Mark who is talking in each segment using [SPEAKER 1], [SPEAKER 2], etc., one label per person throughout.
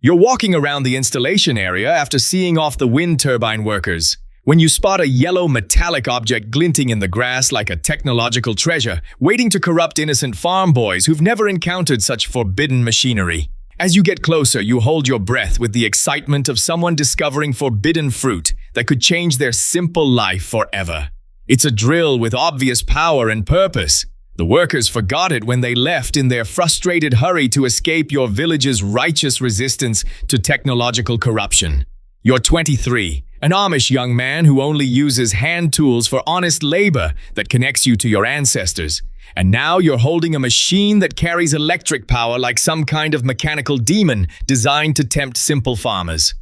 [SPEAKER 1] You're walking around the installation area after seeing off the wind turbine workers, when you spot a yellow metallic object glinting in the grass like a technological treasure, waiting to corrupt innocent farm boys who've never encountered such forbidden machinery. As you get closer, you hold your breath with the excitement of someone discovering forbidden fruit that could change their simple life forever. It's a drill with obvious power and purpose. The workers forgot it when they left in their frustrated hurry to escape your village's righteous resistance to technological corruption. You're 23, an Amish young man who only uses hand tools for honest labor that connects you to your ancestors. And now you're holding a machine that carries electric power like some kind of mechanical demon designed to tempt simple farmers.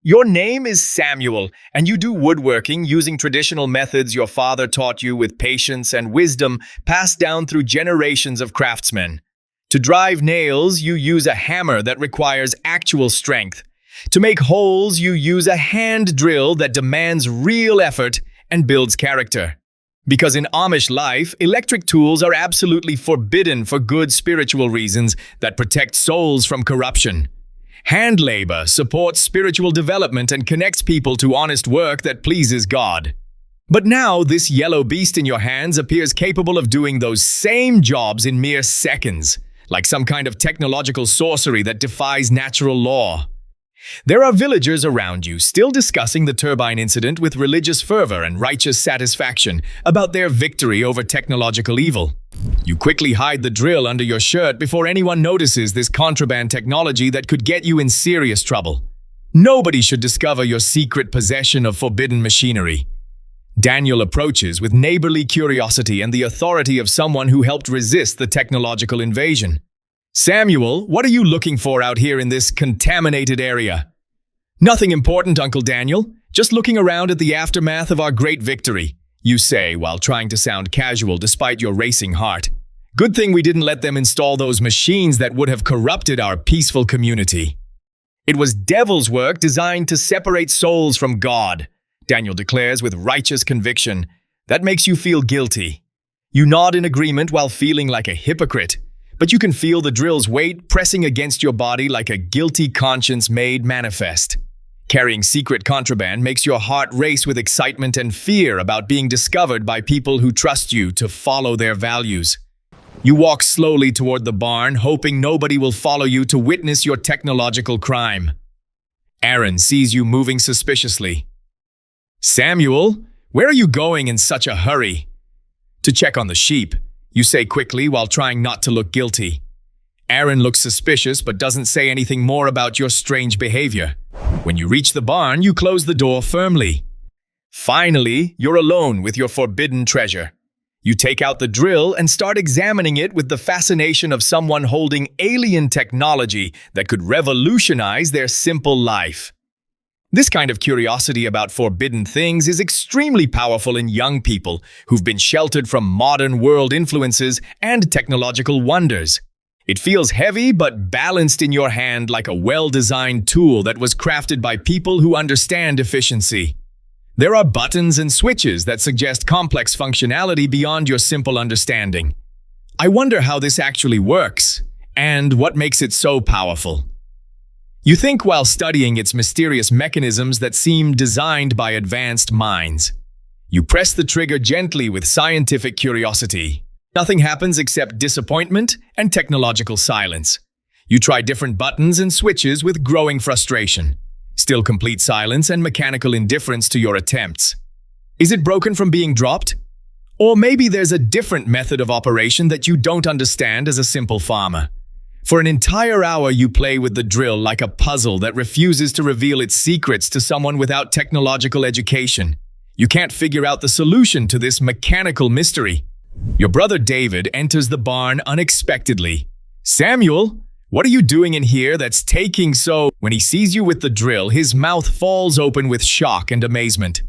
[SPEAKER 1] Your name is Samuel, and you do woodworking using traditional methods your father taught you with patience and wisdom passed down through generations of craftsmen. To drive nails, you use a hammer that requires actual strength. To make holes, you use a hand drill that demands real effort and builds character. Because in Amish life, electric tools are absolutely forbidden for good spiritual reasons that protect souls from corruption. Hand labor supports spiritual development and connects people to honest work that pleases God. But now, this yellow beast in your hands appears capable of doing those same jobs in mere seconds, like some kind of technological sorcery that defies natural law. There are villagers around you still discussing the turbine incident with religious fervor and righteous satisfaction about their victory over technological evil. You quickly hide the drill under your shirt before anyone notices this contraband technology that could get you in serious trouble. Nobody should discover your secret possession of forbidden machinery. Daniel approaches with neighborly curiosity and the authority of someone who helped resist the technological invasion. Samuel, what are you looking for out here in this contaminated area? Nothing important, Uncle Daniel. Just looking around at the aftermath of our great victory, you say while trying to sound casual despite your racing heart. Good thing we didn't let them install those machines that would have corrupted our peaceful community. It was devil's work designed to separate souls from God, Daniel declares with righteous conviction. That makes you feel guilty. You nod in agreement while feeling like a hypocrite. But you can feel the drill's weight pressing against your body like a guilty conscience made manifest. Carrying secret contraband makes your heart race with excitement and fear about being discovered by people who trust you to follow their values. You walk slowly toward the barn, hoping nobody will follow you to witness your technological crime. Aaron sees you moving suspiciously. Samuel, where are you going in such a hurry? To check on the sheep, you say quickly while trying not to look guilty. Aaron looks suspicious but doesn't say anything more about your strange behavior. When you reach the barn, you close the door firmly. Finally, you're alone with your forbidden treasure. You take out the drill and start examining it with the fascination of someone holding alien technology that could revolutionize their simple life. This kind of curiosity about forbidden things is extremely powerful in young people who've been sheltered from modern world influences and technological wonders. It feels heavy but balanced in your hand like a well-designed tool that was crafted by people who understand efficiency. There are buttons and switches that suggest complex functionality beyond your simple understanding. I wonder how this actually works, and what makes it so powerful. You think while studying its mysterious mechanisms that seem designed by advanced minds. You press the trigger gently with scientific curiosity. Nothing happens except disappointment and technological silence. You try different buttons and switches with growing frustration. Still complete silence and mechanical indifference to your attempts. Is it broken from being dropped? Or maybe there's a different method of operation that you don't understand as a simple farmer. For an entire hour you play with the drill like a puzzle that refuses to reveal its secrets to someone without technological education. You can't figure out the solution to this mechanical mystery. Your brother David enters the barn unexpectedly. Samuel, what are you doing in here that's taking so? When he sees you with the drill, his mouth falls open with shock and amazement.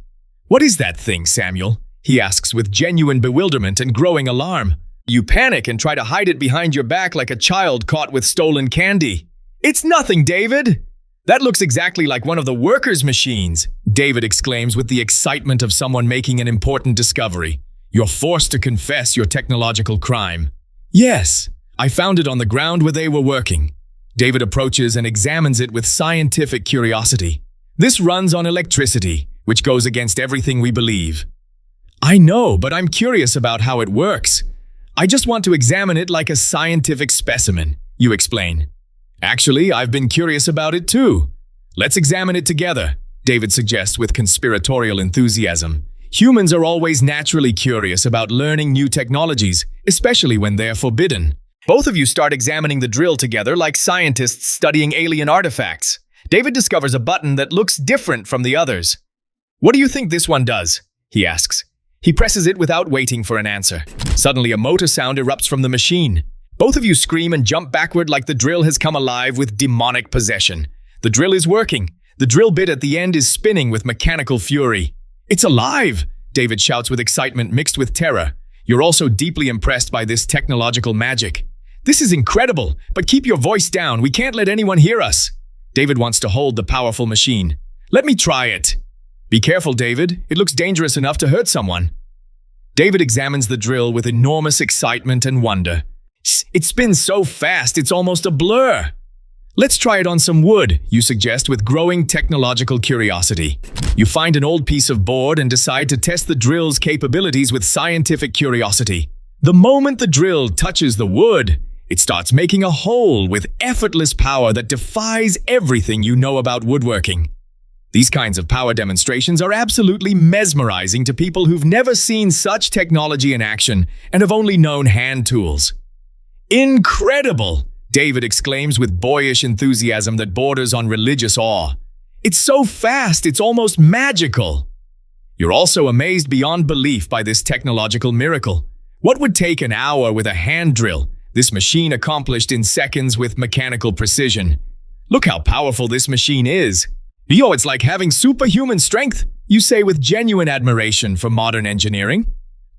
[SPEAKER 1] What is that thing, Samuel? He asks with genuine bewilderment and growing alarm. You panic and try to hide it behind your back like a child caught with stolen candy. It's nothing, David! That looks exactly like one of the workers' machines, David exclaims with the excitement of someone making an important discovery. You're forced to confess your technological crime. Yes, I found it on the ground where they were working. David approaches and examines it with scientific curiosity. This runs on electricity, which goes against everything we believe. I know, but I'm curious about how it works. I just want to examine it like a scientific specimen, you explain. Actually, I've been curious about it too. Let's examine it together, David suggests with conspiratorial enthusiasm. Humans are always naturally curious about learning new technologies, especially when they're forbidden. Both of you start examining the drill together like scientists studying alien artifacts. David discovers a button that looks different from the others. What do you think this one does? He asks. He presses it without waiting for an answer. Suddenly, a motor sound erupts from the machine. Both of you scream and jump backward like the drill has come alive with demonic possession. The drill is working. The drill bit at the end is spinning with mechanical fury. It's alive! David shouts with excitement mixed with terror. You're also deeply impressed by this technological magic. This is incredible, but keep your voice down. We can't let anyone hear us. David wants to hold the powerful machine. Let me try it. Be careful, David. It looks dangerous enough to hurt someone. David examines the drill with enormous excitement and wonder. It spins so fast, it's almost a blur. Let's try it on some wood, you suggest with growing technological curiosity. You find an old piece of board and decide to test the drill's capabilities with scientific curiosity. The moment the drill touches the wood, it starts making a hole with effortless power that defies everything you know about woodworking. These kinds of power demonstrations are absolutely mesmerizing to people who've never seen such technology in action and have only known hand tools. Incredible! David exclaims with boyish enthusiasm that borders on religious awe. It's so fast, it's almost magical. You're also amazed beyond belief by this technological miracle. What would take an hour with a hand drill, this machine accomplished in seconds with mechanical precision. Look how powerful this machine is. Yo, it's like having superhuman strength, you say with genuine admiration for modern engineering.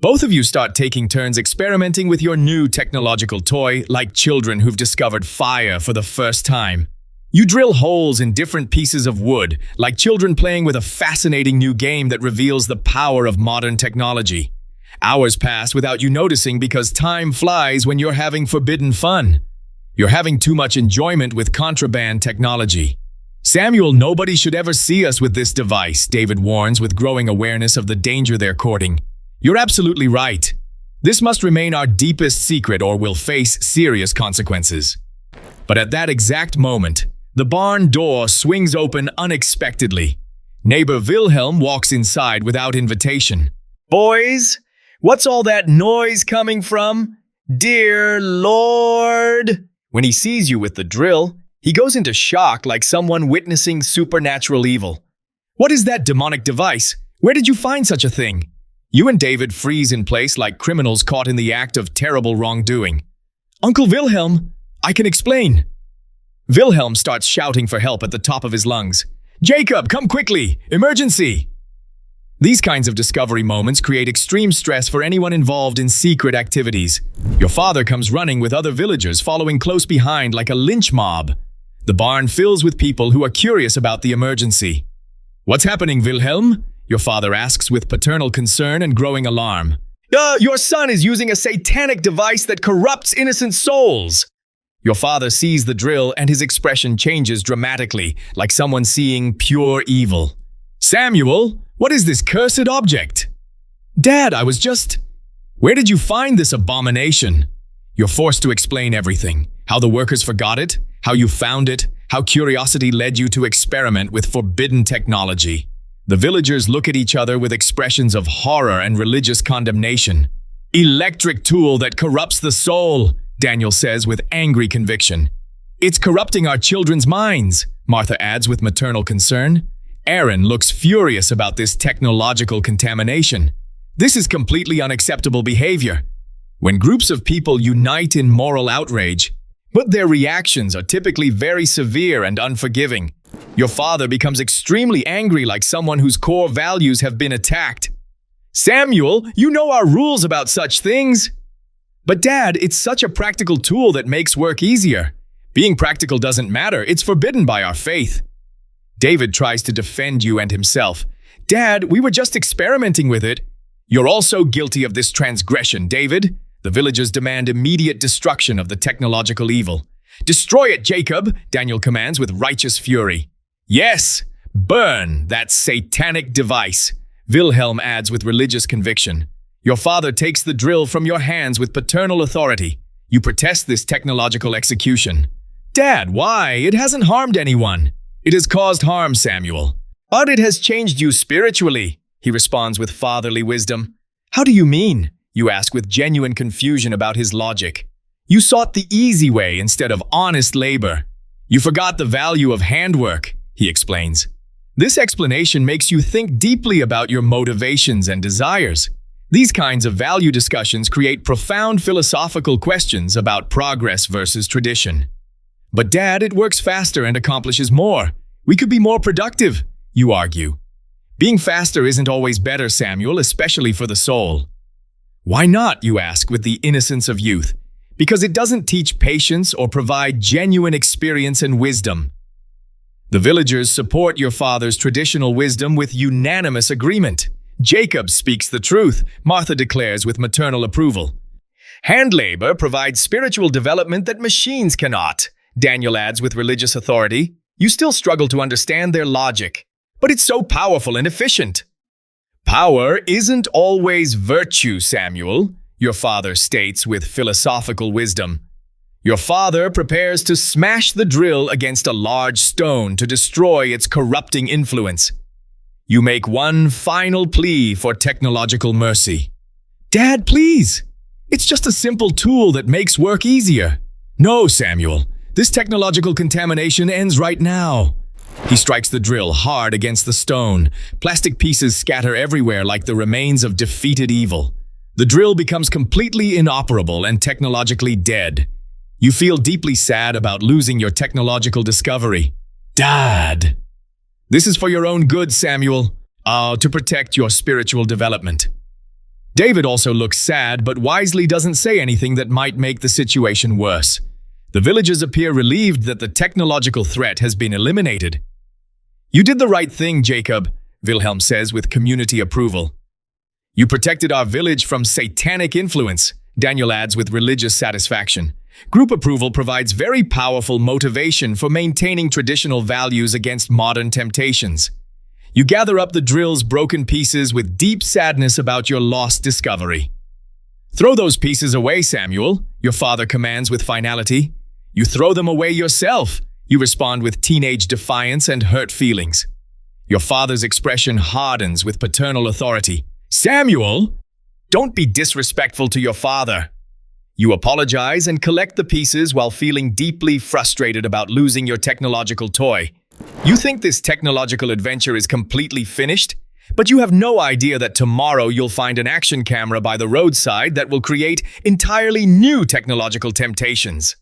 [SPEAKER 1] Both of you start taking turns experimenting with your new technological toy like children who've discovered fire for the first time. You drill holes in different pieces of wood, like children playing with a fascinating new game that reveals the power of modern technology. Hours pass without you noticing because time flies when you're having forbidden fun. You're having too much enjoyment with contraband technology. Samuel, nobody should ever see us with this device, David warns with growing awareness of the danger they're courting. You're absolutely right. This must remain our deepest secret or we'll face serious consequences. But at that exact moment, the barn door swings open unexpectedly. Neighbor Wilhelm walks inside without invitation. Boys, what's all that noise coming from? Dear Lord! When he sees you with the drill, he goes into shock like someone witnessing supernatural evil. What is that demonic device? Where did you find such a thing? You and David freeze in place like criminals caught in the act of terrible wrongdoing. Uncle Wilhelm, I can explain. Wilhelm starts shouting for help at the top of his lungs. Jacob, come quickly! Emergency! These kinds of discovery moments create extreme stress for anyone involved in secret activities. Your father comes running with other villagers following close behind like a lynch mob. The barn fills with people who are curious about the emergency. What's happening, Wilhelm? Your father asks with paternal concern and growing alarm. Your son is using a satanic device that corrupts innocent souls. Your father sees the drill and his expression changes dramatically, like someone seeing pure evil. Samuel, what is this cursed object? Dad, I was just... Where did you find this abomination? You're forced to explain everything. How the workers forgot it, how you found it, how curiosity led you to experiment with forbidden technology. The villagers look at each other with expressions of horror and religious condemnation. Electric tool that corrupts the soul, Daniel says with angry conviction. It's corrupting our children's minds, Martha adds with maternal concern. Aaron looks furious about this technological contamination. This is completely unacceptable behavior. When groups of people unite in moral outrage, but their reactions are typically very severe and unforgiving. Your father becomes extremely angry like someone whose core values have been attacked. Samuel, you know our rules about such things. But Dad, it's such a practical tool that makes work easier. Being practical doesn't matter, it's forbidden by our faith. David tries to defend you and himself. Dad, we were just experimenting with it. You're also guilty of this transgression, David. The villagers demand immediate destruction of the technological evil. "Destroy it, Jacob," Daniel commands with righteous fury. "Yes, burn that satanic device," Wilhelm adds with religious conviction. Your father takes the drill from your hands with paternal authority. You protest this technological execution. "Dad, why? It hasn't harmed anyone." "It has caused harm, Samuel. But it has changed you spiritually," he responds with fatherly wisdom. "How do you mean?" you ask with genuine confusion about his logic. "You sought the easy way instead of honest labor. You forgot the value of handwork," he explains. This explanation makes you think deeply about your motivations and desires. These kinds of value discussions create profound philosophical questions about progress versus tradition. "But Dad, it works faster and accomplishes more. We could be more productive," you argue. "Being faster isn't always better, Samuel, especially for the soul." "Why not?" you ask with the innocence of youth. "Because it doesn't teach patience or provide genuine experience and wisdom." The villagers support your father's traditional wisdom with unanimous agreement. "Jacob speaks the truth," Martha declares with maternal approval. "Hand labor provides spiritual development that machines cannot," Daniel adds with religious authority. You still struggle to understand their logic, but it's so powerful and efficient. "Power isn't always virtue, Samuel," your father states with philosophical wisdom. Your father prepares to smash the drill against a large stone to destroy its corrupting influence. You make one final plea for technological mercy. "Dad, please! It's just a simple tool that makes work easier." "No, Samuel. This technological contamination ends right now." He strikes the drill hard against the stone. Plastic pieces scatter everywhere like the remains of defeated evil. The drill becomes completely inoperable and technologically dead. You feel deeply sad about losing your technological discovery. "Dad!" "This is for your own good, Samuel. To protect your spiritual development." David also looks sad, but wisely doesn't say anything that might make the situation worse. The villagers appear relieved that the technological threat has been eliminated. "You did the right thing, Jacob," Wilhelm says with community approval. "You protected our village from satanic influence," Daniel adds with religious satisfaction. Group approval provides very powerful motivation for maintaining traditional values against modern temptations. You gather up the drill's broken pieces with deep sadness about your lost discovery. "Throw those pieces away, Samuel," your father commands with finality. "You throw them away yourself," you respond with teenage defiance and hurt feelings. Your father's expression hardens with paternal authority. "Samuel, don't be disrespectful to your father." You apologize and collect the pieces while feeling deeply frustrated about losing your technological toy. You think this technological adventure is completely finished, but you have no idea that tomorrow you'll find an action camera by the roadside that will create entirely new technological temptations.